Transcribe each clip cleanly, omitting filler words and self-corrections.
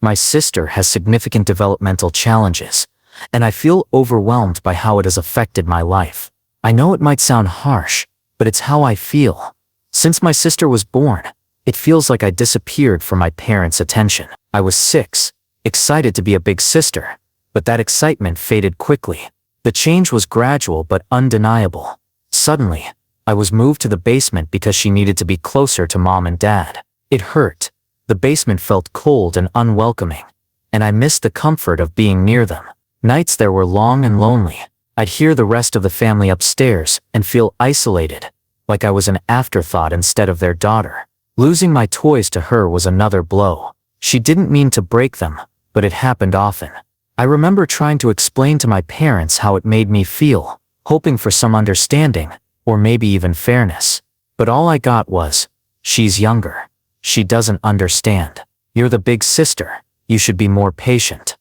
My sister has significant developmental challenges, and I feel overwhelmed by how it has affected my life. I know it might sound harsh, but it's how I feel. Since my sister was born, it feels like I disappeared from my parents' attention. I was 6, excited to be a big sister, but that excitement faded quickly. The change was gradual but undeniable. Suddenly, I was moved to the basement because she needed to be closer to mom and dad. It hurt. The basement felt cold and unwelcoming, and I missed the comfort of being near them. Nights there were long and lonely. I'd hear the rest of the family upstairs and feel isolated, like I was an afterthought instead of their daughter. Losing my toys to her was another blow. She didn't mean to break them, but it happened often. I remember trying to explain to my parents how it made me feel, hoping for some understanding, or maybe even fairness. But all I got was, "She's younger. She doesn't understand. You're the big sister. You should be more patient."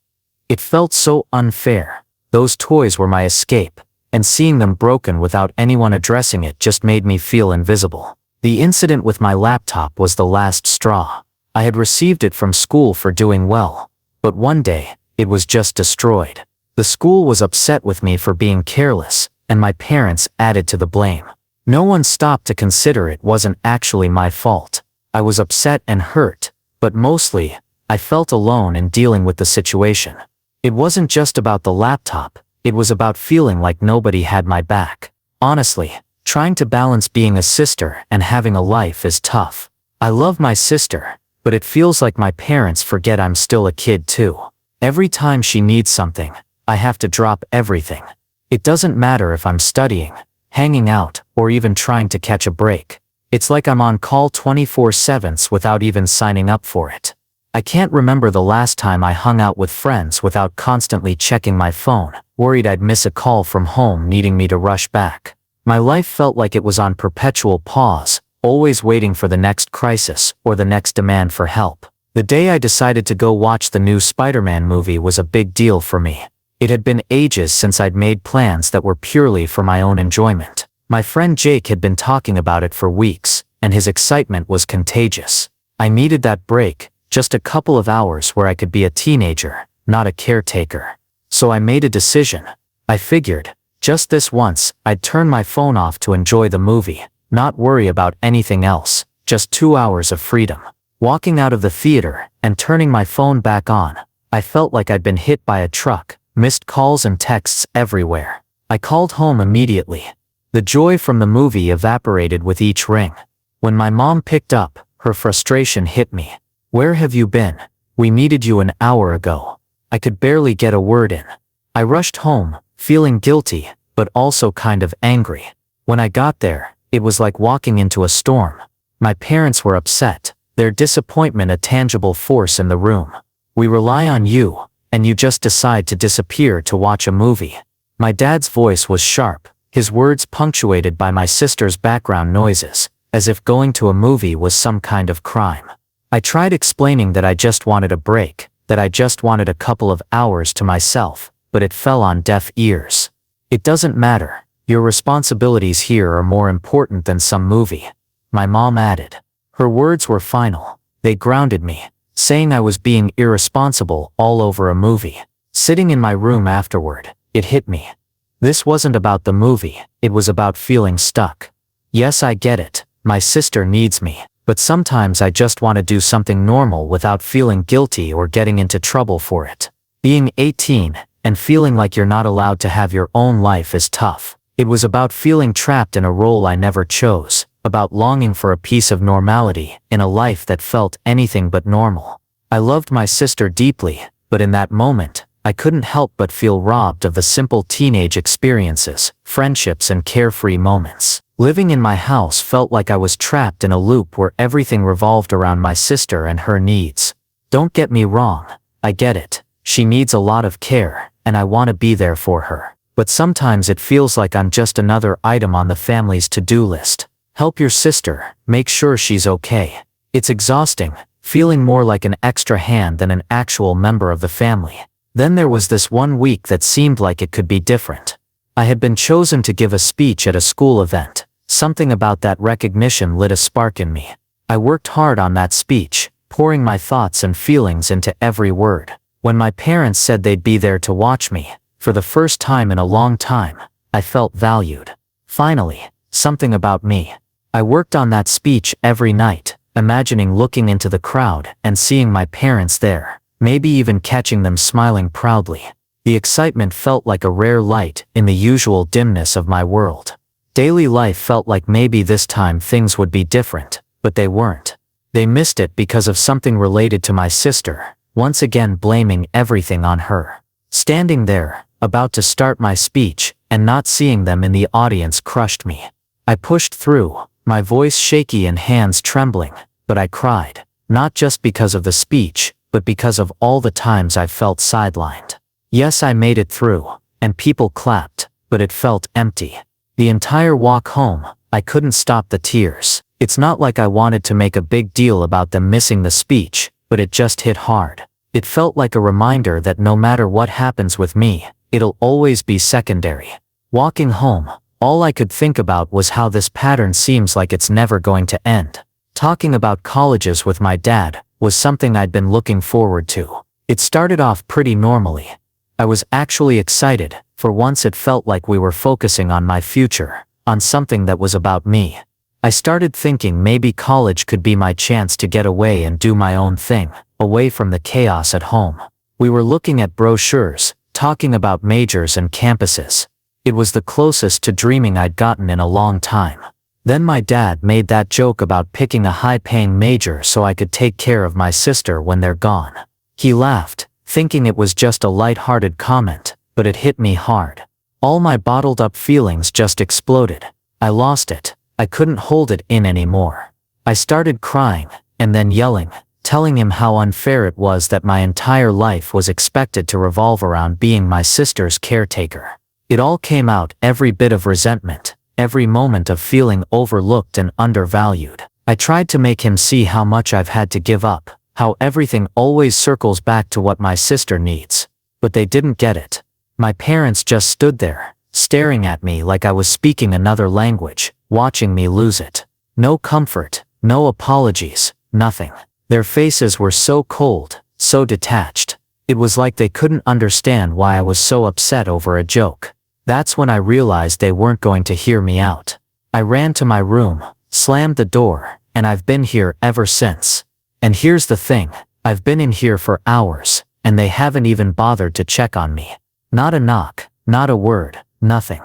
It felt so unfair. Those toys were my escape, and seeing them broken without anyone addressing it just made me feel invisible. The incident with my laptop was the last straw. I had received it from school for doing well, but one day, it was just destroyed. The school was upset with me for being careless, and my parents added to the blame. No one stopped to consider it wasn't actually my fault. I was upset and hurt, but mostly, I felt alone in dealing with the situation. It wasn't just about the laptop, it was about feeling like nobody had my back. Honestly, trying to balance being a sister and having a life is tough. I love my sister, but it feels like my parents forget I'm still a kid too. Every time she needs something, I have to drop everything. It doesn't matter if I'm studying, hanging out, or even trying to catch a break. It's like I'm on call 24/7 without even signing up for it. I can't remember the last time I hung out with friends without constantly checking my phone, worried I'd miss a call from home needing me to rush back. My life felt like it was on perpetual pause, always waiting for the next crisis or the next demand for help. The day I decided to go watch the new Spider-Man movie was a big deal for me. It had been ages since I'd made plans that were purely for my own enjoyment. My friend Jake had been talking about it for weeks, and his excitement was contagious. I needed that break, just a couple of hours where I could be a teenager, not a caretaker. So I made a decision. I figured, just this once, I'd turn my phone off to enjoy the movie, not worry about anything else, just 2 hours of freedom. Walking out of the theater and turning my phone back on, I felt like I'd been hit by a truck, missed calls and texts everywhere. I called home immediately. The joy from the movie evaporated with each ring. When my mom picked up, her frustration hit me. "Where have you been? We needed you an hour ago." I could barely get a word in. I rushed home, feeling guilty, but also kind of angry. When I got there, it was like walking into a storm. My parents were upset, their disappointment a tangible force in the room. "We rely on you, and you just decide to disappear to watch a movie." My dad's voice was sharp, his words punctuated by my sister's background noises, as if going to a movie was some kind of crime. I tried explaining that I just wanted a break, that I just wanted a couple of hours to myself, but it fell on deaf ears. "It doesn't matter. Your responsibilities here are more important than some movie," my mom added. Her words were final. They grounded me, saying I was being irresponsible all over a movie. Sitting in my room afterward, it hit me. This wasn't about the movie, it was about feeling stuck. Yes, I get it, my sister needs me, but sometimes I just want to do something normal without feeling guilty or getting into trouble for it. Being 18 and feeling like you're not allowed to have your own life is tough. It was about feeling trapped in a role I never chose, about longing for a piece of normality in a life that felt anything but normal. I loved my sister deeply, but in that moment, I couldn't help but feel robbed of the simple teenage experiences, friendships and carefree moments. Living in my house felt like I was trapped in a loop where everything revolved around my sister and her needs. Don't get me wrong, I get it. She needs a lot of care, and I want to be there for her. But sometimes it feels like I'm just another item on the family's to-do list. Help your sister, make sure she's okay. It's exhausting, feeling more like an extra hand than an actual member of the family. Then there was this one week that seemed like it could be different. I had been chosen to give a speech at a school event. Something about that recognition lit a spark in me. I worked hard on that speech, pouring my thoughts and feelings into every word. When my parents said they'd be there to watch me, for the first time in a long time, I felt valued. Finally, something about me. I worked on that speech every night, imagining looking into the crowd and seeing my parents there, maybe even catching them smiling proudly. The excitement felt like a rare light in the usual dimness of my world. Daily life felt like maybe this time things would be different, but they weren't. They missed it because of something related to my sister, once again blaming everything on her. Standing there, about to start my speech, and not seeing them in the audience crushed me. I pushed through, my voice shaky and hands trembling, but I cried, not just because of the speech, but because of all the times I felt sidelined. Yes, I made it through, and people clapped, but it felt empty. The entire walk home, I couldn't stop the tears. It's not like I wanted to make a big deal about them missing the speech, but it just hit hard. It felt like a reminder that no matter what happens with me, it'll always be secondary. Walking home, all I could think about was how this pattern seems like it's never going to end. Talking about colleges with my dad was something I'd been looking forward to. It started off pretty normally. I was actually excited. For once it felt like we were focusing on my future, on something that was about me. I started thinking maybe college could be my chance to get away and do my own thing, away from the chaos at home. We were looking at brochures, talking about majors and campuses. It was the closest to dreaming I'd gotten in a long time. Then my dad made that joke about picking a high-paying major so I could take care of my sister when they're gone. He laughed, thinking it was just a light-hearted comment, but it hit me hard. All my bottled-up feelings just exploded. I lost it. I couldn't hold it in anymore. I started crying, and then yelling, telling him how unfair it was that my entire life was expected to revolve around being my sister's caretaker. It all came out, every bit of resentment, every moment of feeling overlooked and undervalued. I tried to make him see how much I've had to give up, how everything always circles back to what my sister needs. But they didn't get it. My parents just stood there, staring at me like I was speaking another language, watching me lose it. No comfort, no apologies, nothing. Their faces were so cold, so detached. It was like they couldn't understand why I was so upset over a joke. That's when I realized they weren't going to hear me out. I ran to my room, slammed the door, and I've been here ever since. And here's the thing, I've been in here for hours, and they haven't even bothered to check on me. Not a knock, not a word, nothing.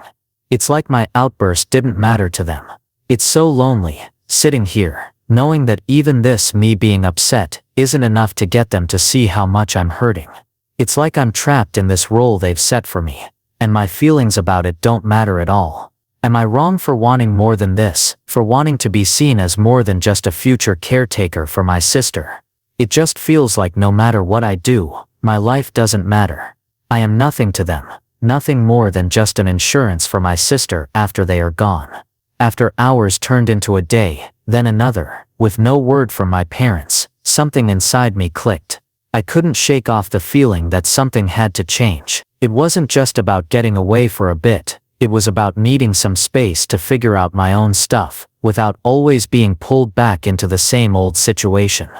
It's like my outburst didn't matter to them. It's so lonely, sitting here, knowing that even this me being upset isn't enough to get them to see how much I'm hurting. It's like I'm trapped in this role they've set for me, and my feelings about it don't matter at all. Am I wrong for wanting more than this, for wanting to be seen as more than just a future caretaker for my sister? It just feels like no matter what I do, my life doesn't matter. I am nothing to them, nothing more than just an insurance for my sister after they are gone. After hours turned into a day, then another, with no word from my parents, something inside me clicked. I couldn't shake off the feeling that something had to change. It wasn't just about getting away for a bit, it was about needing some space to figure out my own stuff, without always being pulled back into the same old situation.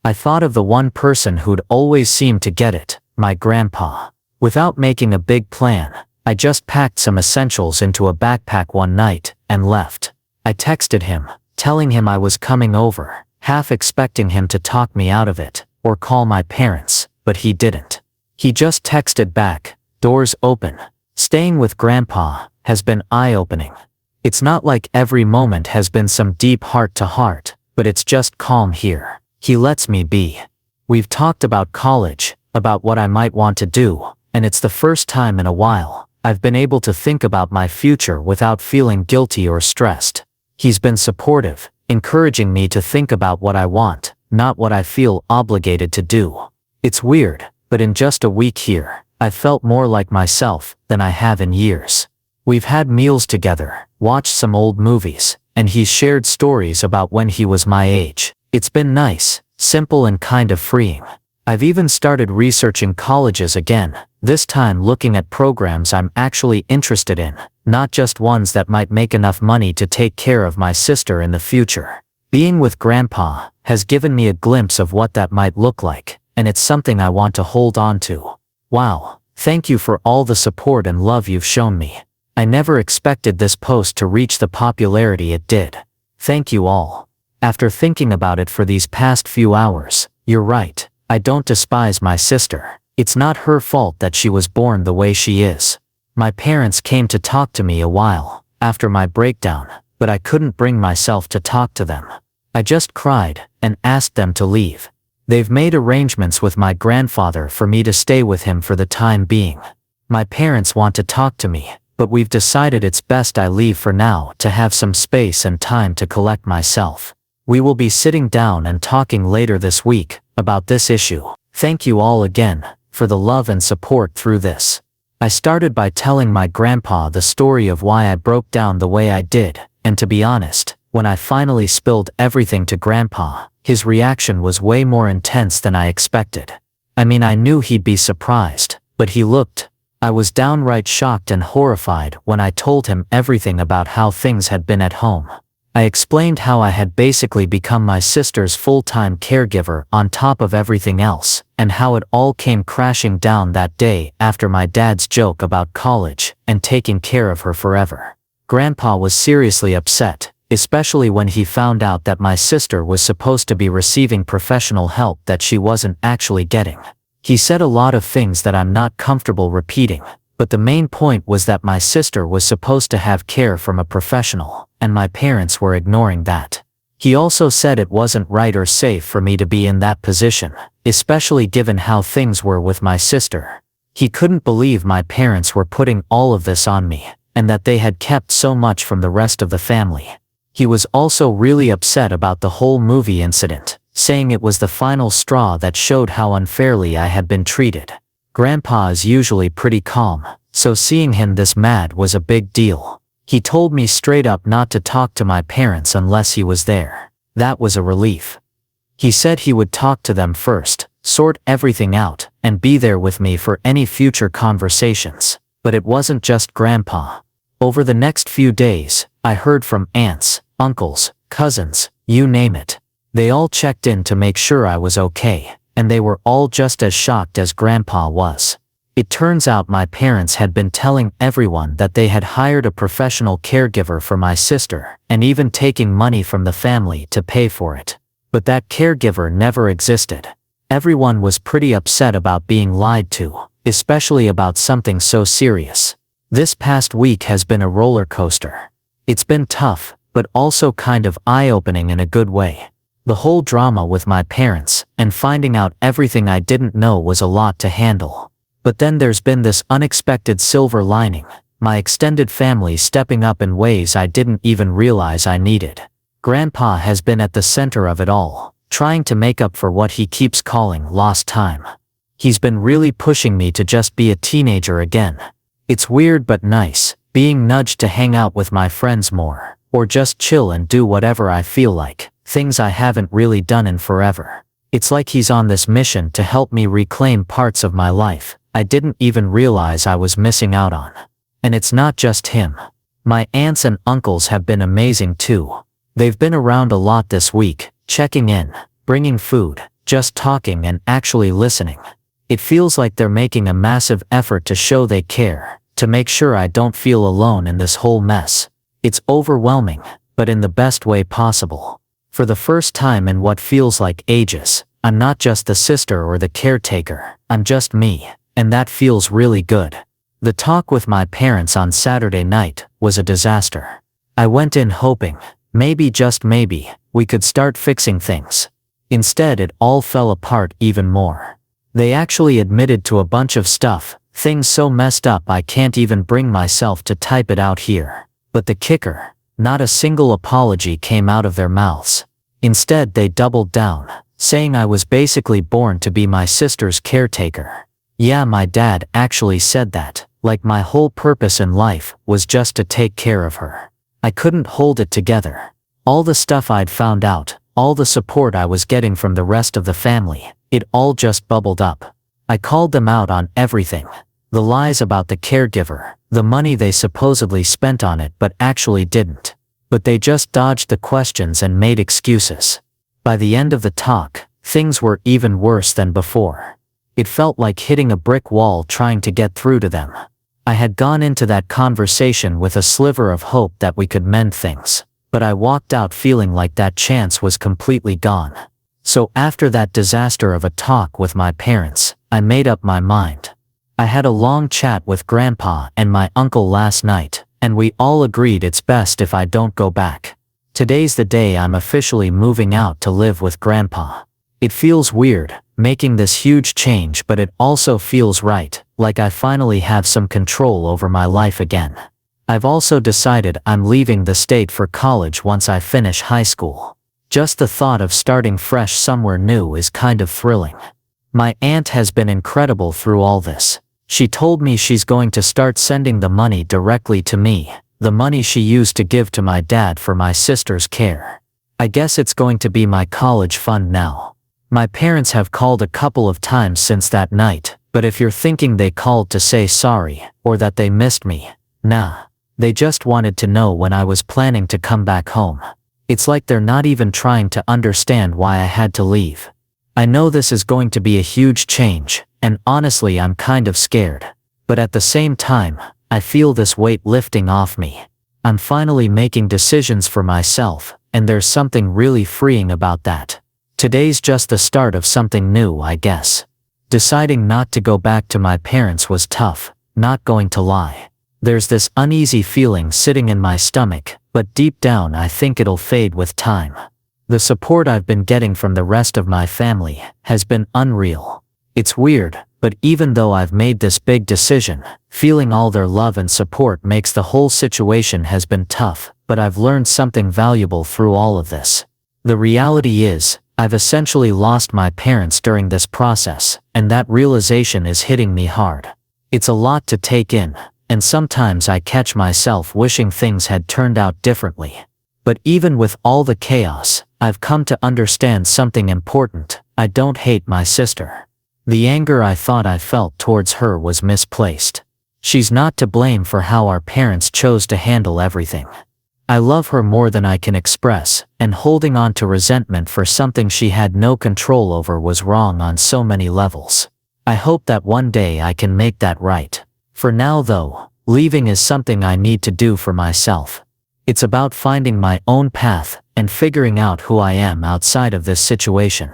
I thought of the one person who'd always seemed to get it, my grandpa. Without making a big plan, I just packed some essentials into a backpack one night, and left. I texted him, telling him I was coming over, half expecting him to talk me out of it, or call my parents, but he didn't. He just texted back, "Doors open. Staying with Grandpa has been eye-opening. It's not like every moment has been some deep heart-to-heart, but it's just calm here. He lets me be. We've talked about college, about what I might want to do, and it's the first time in a while I've been able to think about my future without feeling guilty or stressed. He's been supportive, encouraging me to think about what I want, not what I feel obligated to do. It's weird, but in just a week here, I've felt more like myself than I have in years. We've had meals together, watched some old movies, and he's shared stories about when he was my age. It's been nice, simple and kind of freeing. I've even started researching colleges again, this time looking at programs I'm actually interested in, not just ones that might make enough money to take care of my sister in the future. Being with Grandpa has given me a glimpse of what that might look like, and it's something I want to hold on to. Wow, thank you for all the support and love you've shown me. I never expected this post to reach the popularity it did. Thank you all. After thinking about it for these past few hours, you're right, I don't despise my sister. It's not her fault that she was born the way she is. My parents came to talk to me a while after my breakdown, but I couldn't bring myself to talk to them. I just cried and asked them to leave. They've made arrangements with my grandfather for me to stay with him for the time being. My parents want to talk to me, but we've decided it's best I leave for now to have some space and time to collect myself. We will be sitting down and talking later this week about this issue. Thank you all again for the love and support through this. I started by telling my grandpa the story of why I broke down the way I did, and to be honest, when I finally spilled everything to Grandpa, his reaction was way more intense than I expected. I mean, I knew he'd be surprised, but he looked. I was downright shocked and horrified when I told him everything about how things had been at home. I explained how I had basically become my sister's full-time caregiver on top of everything else, and how it all came crashing down that day after my dad's joke about college and taking care of her forever. Grandpa was seriously upset, especially when he found out that my sister was supposed to be receiving professional help that she wasn't actually getting. He said a lot of things that I'm not comfortable repeating, but the main point was that my sister was supposed to have care from a professional, and my parents were ignoring that. He also said it wasn't right or safe for me to be in that position, especially given how things were with my sister. He couldn't believe my parents were putting all of this on me, and that they had kept so much from the rest of the family. He was also really upset about the whole movie incident, saying it was the final straw that showed how unfairly I had been treated. Grandpa is usually pretty calm, so seeing him this mad was a big deal. He told me straight up not to talk to my parents unless he was there. That was a relief. He said he would talk to them first, sort everything out, and be there with me for any future conversations. But it wasn't just Grandpa. Over the next few days, I heard from aunts, uncles, cousins, you name it. They all checked in to make sure I was okay, and they were all just as shocked as Grandpa was. It turns out my parents had been telling everyone that they had hired a professional caregiver for my sister, and even taking money from the family to pay for it. But that caregiver never existed. Everyone was pretty upset about being lied to, especially about something so serious. This past week has been a roller coaster. It's been tough, but also kind of eye-opening in a good way. The whole drama with my parents, and finding out everything I didn't know was a lot to handle. But then there's been this unexpected silver lining, my extended family stepping up in ways I didn't even realize I needed. Grandpa has been at the center of it all, trying to make up for what he keeps calling lost time. He's been really pushing me to just be a teenager again. It's weird but nice, being nudged to hang out with my friends more, or just chill and do whatever I feel like, things I haven't really done in forever. It's like he's on this mission to help me reclaim parts of my life I didn't even realize I was missing out on. And it's not just him. My aunts and uncles have been amazing too. They've been around a lot this week, checking in, bringing food, just talking and actually listening. It feels like they're making a massive effort to show they care, to make sure I don't feel alone in this whole mess. It's overwhelming, but in the best way possible. For the first time in what feels like ages, I'm not just the sister or the caretaker, I'm just me. And that feels really good. The talk with my parents on Saturday night was a disaster. I went in hoping, maybe just maybe, we could start fixing things. Instead, it all fell apart even more. They actually admitted to a bunch of stuff, things so messed up I can't even bring myself to type it out here. But the kicker, not a single apology came out of their mouths. Instead, they doubled down, saying I was basically born to be my sister's caretaker. Yeah, my dad actually said that, like my whole purpose in life was just to take care of her. I couldn't hold it together. All the stuff I'd found out, all the support I was getting from the rest of the family, it all just bubbled up. I called them out on everything. The lies about the caregiver, the money they supposedly spent on it but actually didn't. But they just dodged the questions and made excuses. By the end of the talk, things were even worse than before. It felt like hitting a brick wall trying to get through to them. I had gone into that conversation with a sliver of hope that we could mend things, but I walked out feeling like that chance was completely gone. So after that disaster of a talk with my parents, I made up my mind. I had a long chat with Grandpa and my uncle last night, and we all agreed it's best if I don't go back. Today's the day I'm officially moving out to live with Grandpa. It feels weird, making this huge change, but it also feels right, like I finally have some control over my life again. I've also decided I'm leaving the state for college once I finish high school. Just the thought of starting fresh somewhere new is kind of thrilling. My aunt has been incredible through all this. She told me she's going to start sending the money directly to me, the money she used to give to my dad for my sister's care. I guess it's going to be my college fund now. My parents have called a couple of times since that night, but if you're thinking they called to say sorry, or that they missed me, nah. They just wanted to know when I was planning to come back home. It's like they're not even trying to understand why I had to leave. I know this is going to be a huge change, and honestly I'm kind of scared. But at the same time, I feel this weight lifting off me. I'm finally making decisions for myself, and there's something really freeing about that. Today's just the start of something new, I guess. Deciding not to go back to my parents was tough, not going to lie. There's this uneasy feeling sitting in my stomach, but deep down I think it'll fade with time. The support I've been getting from the rest of my family has been unreal. It's weird, but even though I've made this big decision, feeling all their love and support makes the whole situation has been tough, but I've learned something valuable through all of this. The reality is, I've essentially lost my parents during this process, and that realization is hitting me hard. It's a lot to take in, and sometimes I catch myself wishing things had turned out differently. But even with all the chaos, I've come to understand something important. I don't hate my sister. The anger I thought I felt towards her was misplaced. She's not to blame for how our parents chose to handle everything. I love her more than I can express, and holding on to resentment for something she had no control over was wrong on so many levels. I hope that one day I can make that right. For now though, leaving is something I need to do for myself. It's about finding my own path and figuring out who I am outside of this situation.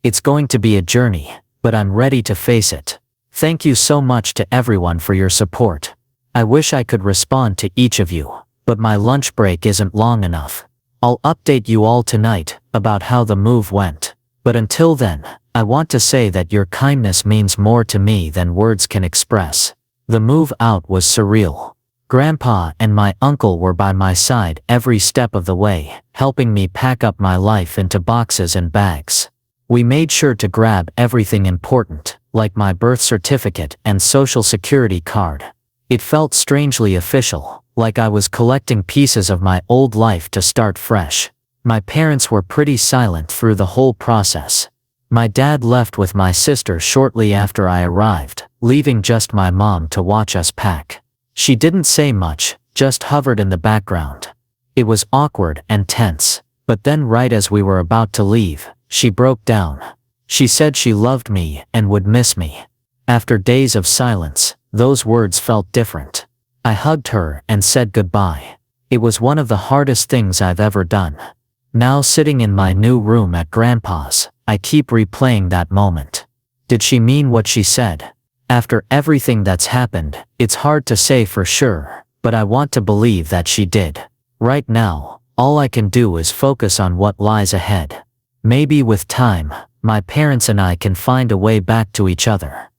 It's going to be a journey, but I'm ready to face it. Thank you so much to everyone for your support. I wish I could respond to each of you, but my lunch break isn't long enough. I'll update you all tonight about how the move went. But until then, I want to say that your kindness means more to me than words can express. The move out was surreal. Grandpa and my uncle were by my side every step of the way, helping me pack up my life into boxes and bags. We made sure to grab everything important, like my birth certificate and social security card. It felt strangely official, like I was collecting pieces of my old life to start fresh. My parents were pretty silent through the whole process. My dad left with my sister shortly after I arrived, leaving just my mom to watch us pack. She didn't say much, just hovered in the background. It was awkward and tense, but then right as we were about to leave, she broke down. She said she loved me and would miss me. After days of silence, those words felt different. I hugged her and said goodbye. It was one of the hardest things I've ever done. Now sitting in my new room at Grandpa's, I keep replaying that moment. Did she mean what she said? After everything that's happened, it's hard to say for sure, but I want to believe that she did. Right now, all I can do is focus on what lies ahead. Maybe with time, my parents and I can find a way back to each other.